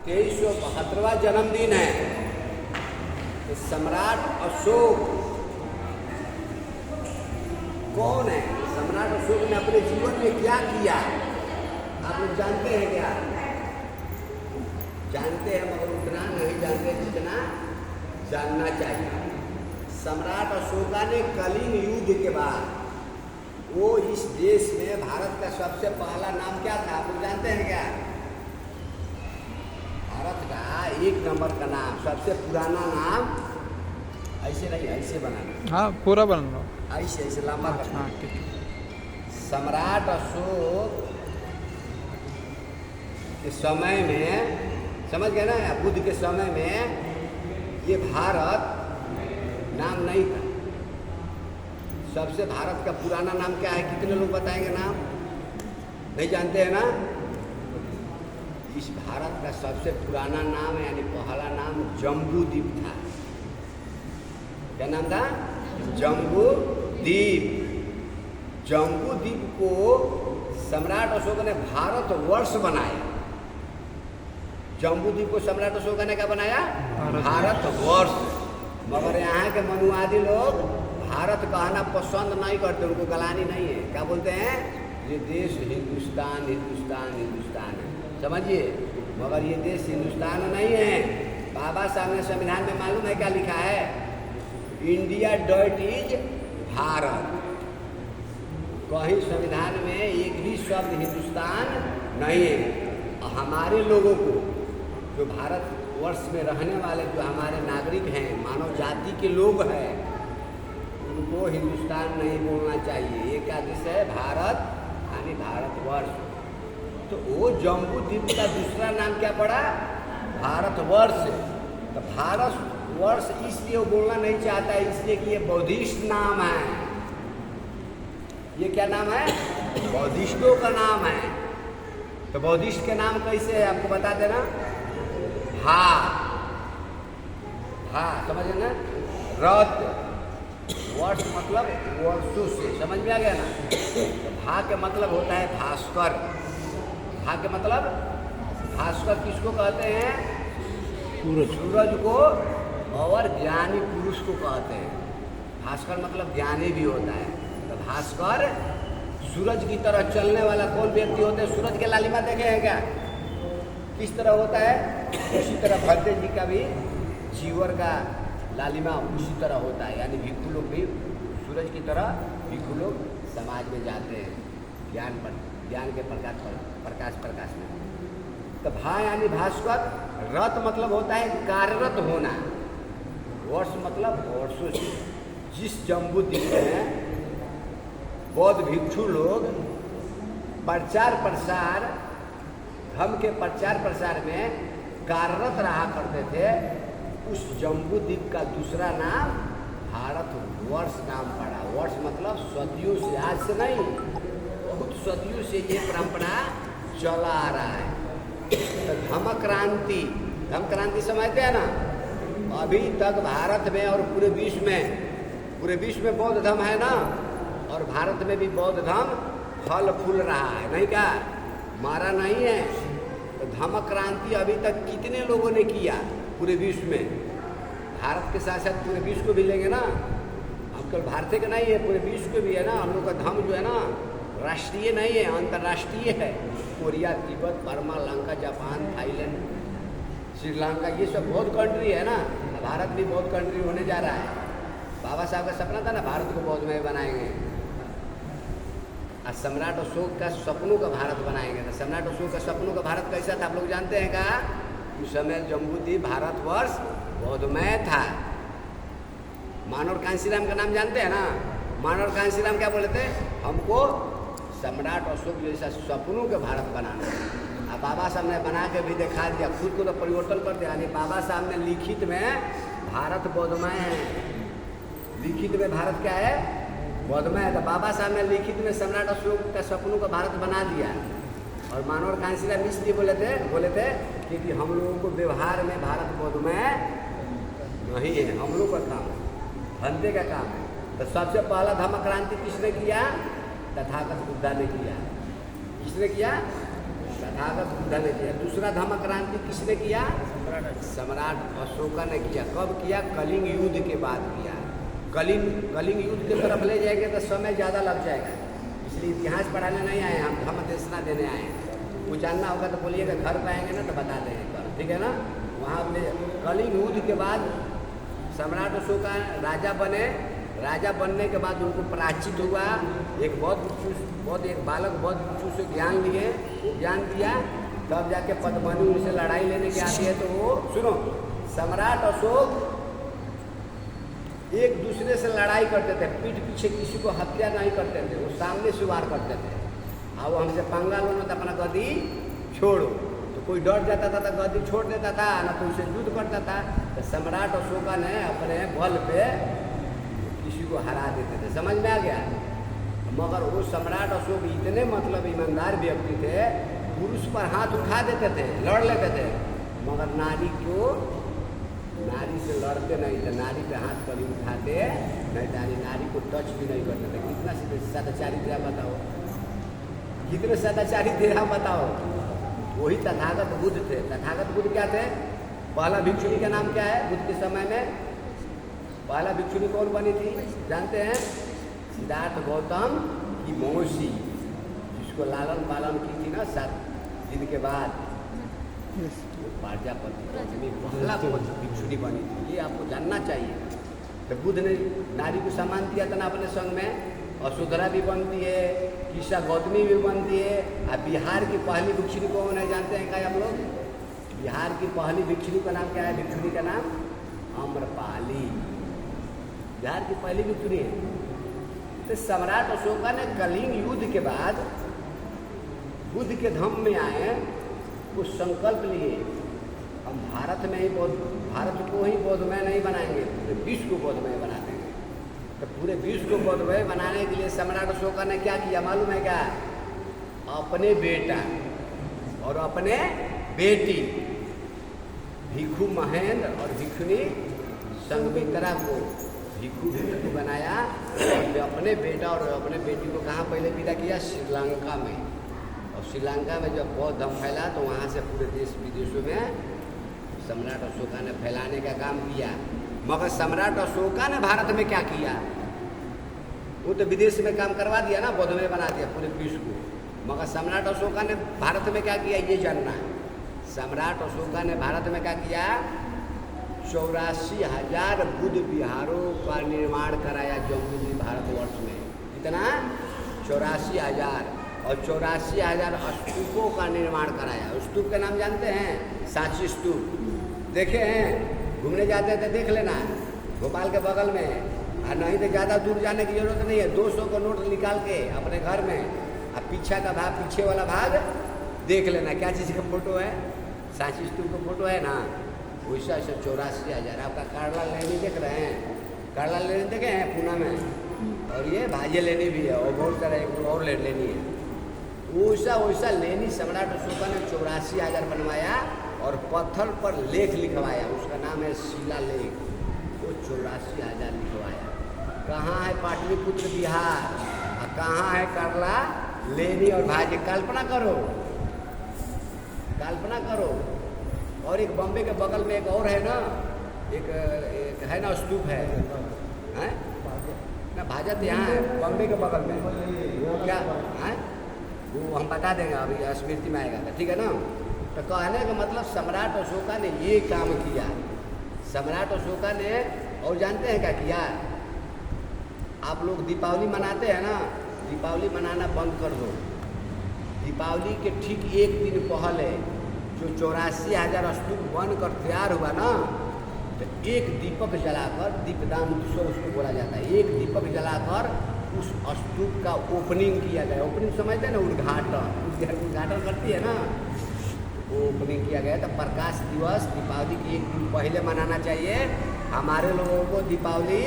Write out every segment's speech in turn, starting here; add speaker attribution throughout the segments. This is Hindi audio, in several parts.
Speaker 1: 2372वां जन्मदिन है। तो सम्राट अशोक कौन है? सम्राट अशोक ने अपने जीवन में क्या किया आप लोग जानते हैं क्या? जानते हैं मगर उतना नहीं जानते जितना जानना चाहिए। सम्राट अशोका ने कलिंग युद्ध के बाद वो इस देश में भारत का सबसे पहला नाम क्या था आप लोग जानते हैं क्या? भारत का 1 नंबर का नाम, सबसे पुराना नाम ऐसे नहीं ऐसे बनाना।
Speaker 2: हाँ पूरा बना लो।
Speaker 1: ऐसे ऐसे लंबा करना।
Speaker 2: हाँ ठीक है।
Speaker 1: सम्राट अशोक के समय में समझ गए ना, बुद्ध के समय में ये भारत नाम नहीं था। सबसे भारत का पुराना नाम क्या है? कितने लोग बताएंगे नाम? नहीं जानते हैं ना? इस भारत का सबसे पुराना नाम यानी पहला नाम जम्बू द्वीप था। क्या नाम था? जम्बू द्वीप। जम्बू द्वीप को सम्राट अशोक ने भारत वर्ष बनाया। जम्बू द्वीप को सम्राट अशोक ने क्या बनाया? भारत वर्ष। मगर यहाँ के मनुवादी लोग भारत कहना पसंद नहीं करते, उनको गलानी नहीं है। क्या बोलते हैं? ये देश हिंदुस्तान हिंदुस्तान हिंदुस्तान है, समझिए। मगर ये देश हिंदुस्तान नहीं है। बाबा साहब ने संविधान में मालूम है क्या लिखा है? India dot is Bharat. कहीं संविधान में एक भी शब्द हिंदुस्तान नहीं है। हमारे लोगों को जो भारत वर्ष में रहने वाले जो हमारे नागरिक हैं, मानव जाति के लोग हैं, उनको हिंदुस्तान नहीं बोलना चाहिए। ये क्या देश है? भारत यानी भारतवर्ष। तो वो जम्बू द्वीप का दूसरा नाम क्या पड़ा? भारतवर्ष। तो भारत वर्ष इसलिए वो बोलना नहीं चाहता है, इसलिए कि ये बौद्धिस्ट नाम है। ये क्या नाम है? बौद्धिस्टों का नाम है। तो बौद्धिस्ट के नाम कैसे है आपको बता देना। समझ ना? रत वर्ष मतलब वर्षों से, समझ में आ गया ना? तो भा के मतलब होता है भास्कर। भा के मतलब भास्कर किसको कहते हैं? सूरज को, और ज्ञानी पुरुष को कहते हैं। भास्कर मतलब ज्ञानी भी होता है। तो भास्कर सूरज की तरह चलने वाला कौन व्यक्ति होते हैं? सूरज के लालिमा देखे हैं क्या? किस तरह होता है? उसी तरह भद्र जी का भी जीवर का लालिमा उसी तरह होता है। यानी भिक्षु लोग भी सूरज की तरह भिक्षु लोग समाज में जाते हैं ज्ञान के प्रकाश में। तो भा यानी भास्कर। रत मतलब होता है कार्यरत होना। वर्ष मतलब वर्षों से। जिस जम्बू द्वीप में बौद्ध भिक्षु लोग प्रचार प्रसार धर्म के प्रचार प्रसार में कार्यरत रहा करते थे, उस जम्बू द्वीप का दूसरा नाम भारतवर्ष नाम पड़ा। वर्ष मतलब सदियों से, आज से नहीं, बहुत सदियों से ये परंपरा चला आ रहा है। तो धम्म क्रांति समझते हैं ना? अभी तक भारत में और पूरे विश्व में बौद्ध धर्म है ना, और भारत में भी बौद्ध धर्म फल फूल रहा है, नहीं क्या? मारा नहीं है। तो धम्म क्रांति अभी तक कितने लोगों ने किया पूरे विश्व में? भारत के साथ साथ पूरे विश्व को भी लेंगे ना। अब केवल भारत का नहीं है, पूरे विश्व को भी है ना। हम लोग का धर्म जो है ना राष्ट्रीय नहीं है, अंतर्राष्ट्रीय है। Korea, Tibet, Burma, Lanka, Japan, Thailand, Sri Lanka, ये सब बहुत कंट्री है ना। भारत भी बहुत कंट्री होने जा रहा है। बाबा साहब का सपना था ना भारत को बौद्धमय बनाएंगे। आज सम्राट अशोक का सपनों का भारत बनाएंगे। तो सम्राट अशोक का सपनों का भारत कैसा था आप लोग जानते हैं क्या? उस समय जम्बू द्वीप भारतवर्ष बौद्धमय था। मानव कांशीराम का नाम जानते हैं ना? मानव कांशीराम क्या बोले थे? हमको सम्राट अशोक जैसा सपनों के भारत बनाना है। अब बाबा साहब ने बना के भी दिखा दिया, खुद को तो परिवर्तन कर दिया। यानी बाबा साहब ने लिखित में भारत बौद्धमय है। लिखित में भारत क्या है? बौद्धमय है। तो बाबा साहब ने लिखित में सम्राट अशोक का सपनों का भारत बना दिया। और मानव कांशीराम इसलिए बोले थे क्योंकि हम लोगों को व्यवहार में भारत बौद्धमय नहीं है, हम लोग का काम है, धंधे का काम है। तो सबसे पहला धम्म क्रांति किसने किया? तथागत बुद्धा ने किया। किसने किया? तथागत बुद्ध ने किया। दूसरा धम्म क्रांति किसने किया? सम्राट अशोका ने किया। कब किया? कलिंग युद्ध के बाद किया। कलिंग युद्ध की तरफ ले जाएंगे तो समय ज़्यादा लग जाएगा, इसलिए इतिहास पढ़ाने नहीं आए, हम धर्म देशना देने आए हैं। कुछ जानना होगा तो बोलिएगा, घर पे आएंगे ना तो बता देंगे कल, ठीक है ना। वहाँ ले कलिंग युद्ध के बाद सम्राट अशोका राजा बने। राजा बनने के बाद उनको पराजित हुआ। एक एक बालक बहुत भिक्षु से ज्ञान लिए, वो ज्ञान दिया, तब जाके पद्मनु उनसे लड़ाई लेने के आती है। तो वो सुनो, सम्राट अशोक एक दूसरे से लड़ाई करते थे, पीठ पीछे किसी को हत्या नहीं करते थे, वो सामने से वार करते थे। अब हमसे पंगा लो ना तो अपना गद्दी छोड़ो, तो कोई डर जाता था तो गद्दी छोड़ देता था, ना तो उसे युद्ध करता था। तो सम्राट अशोका ने अपने बल पे किसी को हरा देते थे, समझ में आ गया। मगर वो सम्राट अशोक इतने मतलब ईमानदार व्यक्ति थे, पुरुष पर हाथ उठा देते थे, लड़ लेते थे, मगर नारी से लड़ते नहीं थे, नारी पे हाथ कभी उठाते नहीं, नारी को टच भी नहीं करते थे। कितना सदाचारी थे आप बताओ, कितने सदाचारी थे आप बताओ। वही तथागत बुद्ध थे। तथागत बुद्ध क्या थे? पहला भिक्षुणी का नाम क्या है बुद्ध के समय में? पहला भिक्षुणी कौन बनी थी जानते हैं? सिद्धार्थ गौतम की मौसी, जिसको लालन पालन की थी ना 7 दिन के बाद, प्रजापति पहला भिक्षुणी बनी थी। ये आपको जानना चाहिए। तो बुद्ध ने नारी को सम्मान दिया था ना अपने संग में। अशोधरा भी बनती है, ईशा गौतमी भी बनती है। अब बिहार की पहली भिक्षुणी कौन है जानते हैं क्या आप लोग? बिहार की पहली भिक्षुणी का नाम क्या है? भिक्षुणी का नाम आम्रपाली, बिहार की पहली भिक्षुणी है। तो सम्राट अशोका ने कलिंग युद्ध के बाद बुद्ध के धम्म में आए, कुछ संकल्प लिए, हम भारत में ही भारत को ही बौद्धमय नहीं बनाएंगे, पूरे विश्व को बौद्धमय बना देंगे। तो पूरे विश्व को बौद्धमय बनाने के लिए सम्राट अशोका ने क्या किया मालूम है क्या? अपने बेटा और अपने बेटी भिक्षु महेंद्र और भिक्षुणी संघमित्रा को भिक्षु बनाया। और अपने बेटा और अपने बेटी को कहाँ पहले विदा किया? श्रीलंका में। और श्रीलंका में जब बौद्ध धर्म फैला तो वहाँ से पूरे देश विदेशों में सम्राट अशोका ने फैलाने का काम किया। मगर सम्राट अशोका ने भारत में क्या किया? वो तो विदेश में काम करवा दिया ना, बौद्धमय बना दिया पूरे विश्व को। मगर सम्राट अशोका ने भारत में क्या किया ये जानना है। सम्राट अशोका ने भारत में क्या किया? 84,000 बुद्ध विहारों का निर्माण कराया जम्मू भारतवर्ष में। कितना? 84,000। और 84,000 स्तूपों का निर्माण कराया। स्तूप का नाम जानते हैं? सांची स्तूप देखे हैं? घूमने जाते हैं तो देख लेना, भोपाल के बगल में। और नहीं तो ज़्यादा दूर जाने की जरूरत नहीं है, 200 का नोट निकाल के अपने घर में अब पीछे का भाग, पीछे वाला भाग देख लेना क्या चीज़ का फोटो है। सांची स्तूप का फोटो है ना, वैसा 84,000। आपका करला लेनी देख रहे हैं? करला लेनी देखे हैं पूना में? और ये भाजे लेनी भी है, और बहुत सारा एक और लेनी है। वैसा लेनी सम्राट अशोका ने 84,000 बनवाया और पत्थर पर लेख लिखवाया, उसका नाम है शिलालेख। वो 84,000 लिखवाया। कहाँ है पाटलिपुत्र बिहार, और कहाँ है करला लेनी और भाजे? कल्पना करो, कल्पना करो। और एक बॉम्बे के बगल में एक और है ना, एक है ना स्तूप है ना, भाजत यहाँ है बॉम्बे के बगल में। वो क्या है वो हम बता देंगे, अभी स्मृति में आएगा तो, ठीक है ना। तो कहने का मतलब सम्राट अशोका ने ये काम किया। सम्राट अशोका ने और जानते हैं क्या किया? आप लोग दीपावली मनाते हैं ना, दीपावली मनाना बंद कर दो। दीपावली के ठीक एक दिन पहले जो 84,000 स्तूप बन कर तैयार हुआ ना, तो एक दीपक जलाकर, दीपदान उत्सव उसको बोला जाता है, एक दीपक जलाकर उस स्तूप का ओपनिंग किया गया। ओपनिंग समझते हैं ना, उद्घाटन करती है ना, वो ओपनिंग किया गया। तो प्रकाश दिवस दीपावली की एक दिन पहले मनाना चाहिए। हमारे लोगों को दीपावली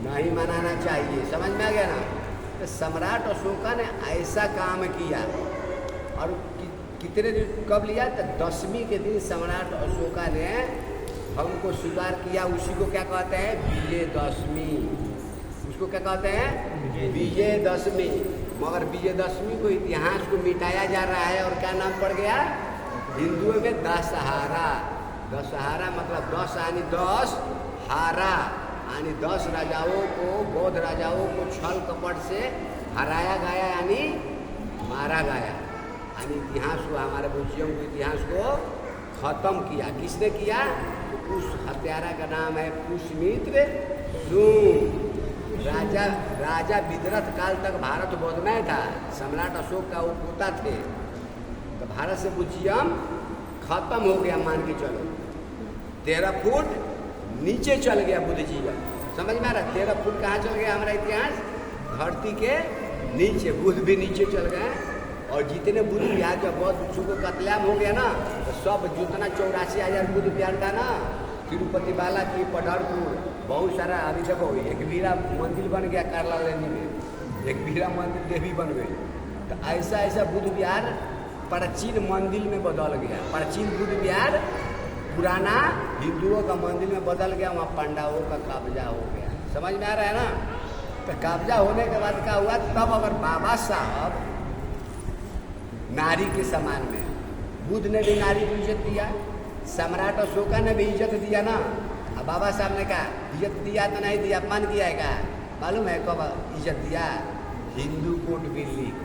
Speaker 1: नहीं मनाना चाहिए, समझ में आ गया ना। तो सम्राट अशोका ने ऐसा काम किया। और कितने दिन कब लिया? तो 10वीं के दिन सम्राट अशोका ने हमको स्वीकार किया। उसी को क्या कहते हैं? विजयदशमी। उसको क्या कहते हैं? विजयदशमी। मगर विजयदशमी को इतिहास को मिटाया जा रहा है और क्या नाम पड़ गया हिंदुओं में दशहरा। दशहरा मतलब 10 यानी 10 हारा यानी 10 राजाओं को बौद्ध राजाओं को छल कपट से हराया गया यानी मारा गया यानी इतिहास को हमारे बुद्धियों के इतिहास को खत्म किया। किसने किया? उस हत्यारा का नाम है पुष्यमित्र शुंग। राजा विदरथ काल तक भारत बौद्धमय था। सम्राट अशोक का वो पोता थे। तो भारत से बुद्धिज्म खत्म हो गया मान के चलो। 13 फुट नीचे चल गया बुद्धिज्म। समझ में आ रहा? 13 फुट कहाँ चल गया हमारा इतिहास? धरती के नीचे। बुद्ध भी नीचे चल गए और जितने बुद्ध विहार जब बौद्ध भिक्षु को कत्लेआम हो गया ना तो सब जितना 84,000 बुद्ध विहार था ना तिरुपति बालाजी पढ़रपुर बहुत सारा अभी देखो एक वीरा मंदिर बन गया करला लेनी में। एक वीरा मंदिर देवी बन गई। तो ऐसा ऐसा बुद्ध विहार प्राचीन मंदिर में बदल गया। प्राचीन बुद्ध विहार पुराना हिंदुओं का मंदिर में बदल गया। वहाँ पंडाओं का कब्जा हो गया। समझ में आ रहा है ना? तो कब्जा होने के बाद क्या हुआ? तब अगर बाबा साहब नारी के समान में बुद्ध ने भी नारी को इज्जत दिया, सम्राट अशोका ने भी इज्जत दिया ना। अब बाबा साहब ने कहा इज्जत दिया तो नहीं दिया, अपमान किया है। क्या मालूम है कब इज्जत दिया? हिंदू कोड बिल लिख।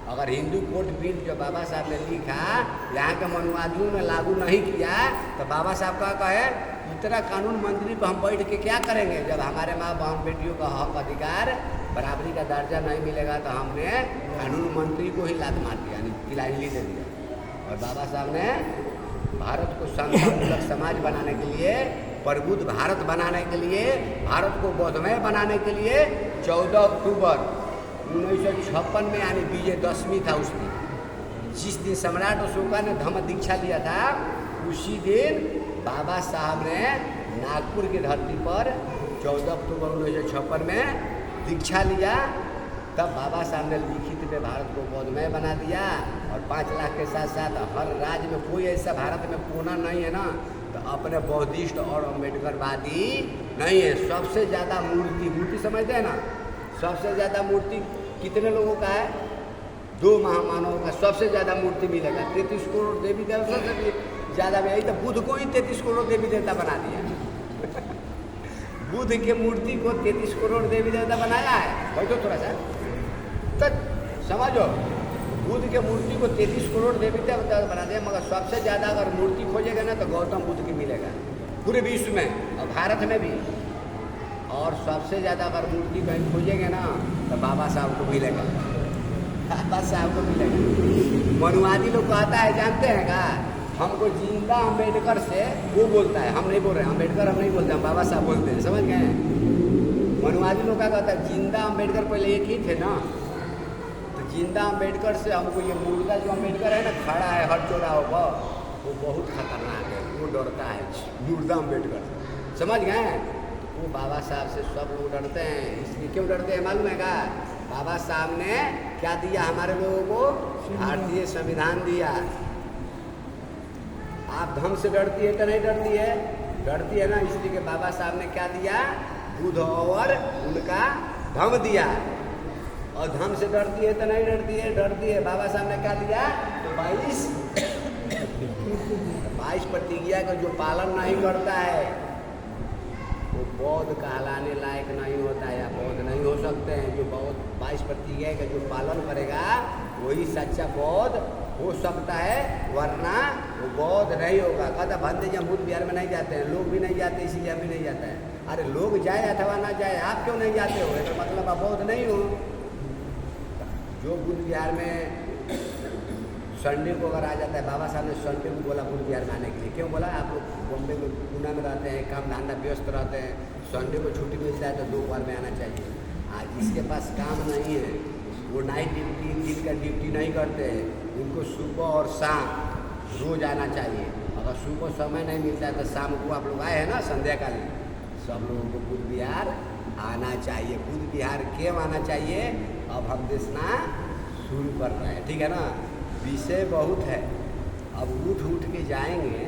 Speaker 1: अगर हिंदू कोड बिल जो बाबा साहब ने लिखा यहाँ के मनुवादियों ने लागू नहीं किया तो बाबा साहब का कहे इतना कानून मंत्री पर हम बैठ के क्या करेंगे जब हमारे माँ बहन बेटियों का हक अधिकार बराबरी का दर्जा नहीं मिलेगा। तो हमने कानून मंत्री को ही लात मार दिया यानी किलाइली दे दिया। और बाबा साहब ने भारत को संघमूलक समाज बनाने के लिए, प्रबुद्ध भारत बनाने के लिए, भारत को बौद्धमय बनाने के लिए 14 अक्टूबर 1956 में यानी विजयदशमी था उस दिन, जिस दिन सम्राट अशोका ने धम्म दीक्षा लिया था उसी दिन बाबा साहब ने नागपुर की धरती पर 14 अक्टूबर 1956 में दीक्षा लिया। तब बाबा साहब ने लिखित में भारत को बौद्धमय बना दिया। और 5 लाख के साथ साथ हर राज्य में कोई ऐसा भारत में कोना नहीं है ना तो अपने बौद्धिस्ट और अम्बेडकरवादी नहीं है। सबसे ज़्यादा मूर्ति समझते हैं ना? सबसे ज़्यादा मूर्ति कितने लोगों का है? 2 महामानवों का सबसे ज़्यादा मूर्ति मिलेगा। 33 करोड़ देवी देवता से भी ज़्यादा में। यही तो बुद्ध को ही 33 करोड़ देवी देवता बना दिया। बुद्ध के मूर्ति को 33 करोड़ देवी देवता बनाया है। बैठो थोड़ा सा तो समझो, बुद्ध के मूर्ति को 33 करोड़ देवी देवता बना दिया। मगर सबसे ज़्यादा अगर मूर्ति खोजेगा ना तो गौतम बुद्ध की मिलेगा पूरे विश्व में और भारत में भी। और सबसे ज़्यादा अगर मूर्ति कहीं खोजेंगे ना तो बाबा साहब को मिलेगा। बाबा साहब को मिलेगा। मनुवादी लोग कहता है जानते हैं क्या? हमको जिंदा अम्बेडकर से वो बोलता है, हम नहीं बोल रहे हैं अम्बेडकर, हम नहीं बोलते हैं, बाबा साहब बोलते हैं। समझ गए? मनुवादी लोग क्या कहता है जिंदा अम्बेडकर पहले एक ही थे ना। तो जिंदा अम्बेडकर से हमको ये मुर्दा जो अम्बेडकर है ना खड़ा है हर चौराहों पर वो बहुत खतरनाक है। वो डरता है मुर्दा अम्बेडकर से। समझ गए? वो बाबा साहब से सब लोग डरते हैं। इसलिए क्यों डरते हैं मालूम है क्या? बाबा साहब ने क्या दिया हमारे लोगों को? भारतीय संविधान दिया। आप धम से डरती है तो नहीं डरती है? डरती है ना। इसलिए कि बाबा साहब ने क्या दिया? बुद्ध और उनका धम दिया। और धम से डरती है तो नहीं डरती है? डरती है। बाबा साहब ने क्या दिया? 22 प्रतिज्ञा का जो पालन नहीं करता है वो बौद्ध कहलाने लायक नहीं होता है या बौद्ध नहीं हो सकते हैं। जो बौद्ध 22 प्रतिज्ञा का जो पालन करेगा वही सच्चा बौद्ध हो सकता है, वरना वो बौद्ध नहीं होगा। कहता भंते जब बुद्ध विहार में नहीं जाते हैं, लोग भी नहीं जाते, इसीलिए हम भी नहीं जाते हैं। अरे लोग जाए अथवा ना जाए, आप क्यों नहीं जाते हो? तो मतलब आप बौद्ध नहीं हो। जो बुद्ध विहार में संडे को अगर आ जाता है, बाबा साहब ने संडे को बोला बुद्ध विहार में आने के लिए। क्यों बोला? आप लोग बॉम्बे में पूना में रहते हैं, काम धंधा व्यस्त रहते हैं, संडे को छुट्टी मिलता है तो 2 बार में आना चाहिए। आज जिसके पास काम नहीं है वो नाइट ड्यूटी दिन का ड्यूटी नहीं करते हैं, उनको सुबह और शाम रोज आना चाहिए। अगर सुबह समय नहीं मिलता है तो शाम को आप लोग आए हैं ना संध्याकालीन, सब लोगों को बुद्ध विहार आना चाहिए। बुद्ध विहार क्यों आना चाहिए? अब हम देखना शुरू कर रहे हैं, ठीक है ना? विषय बहुत है, अब उठ के जाएंगे।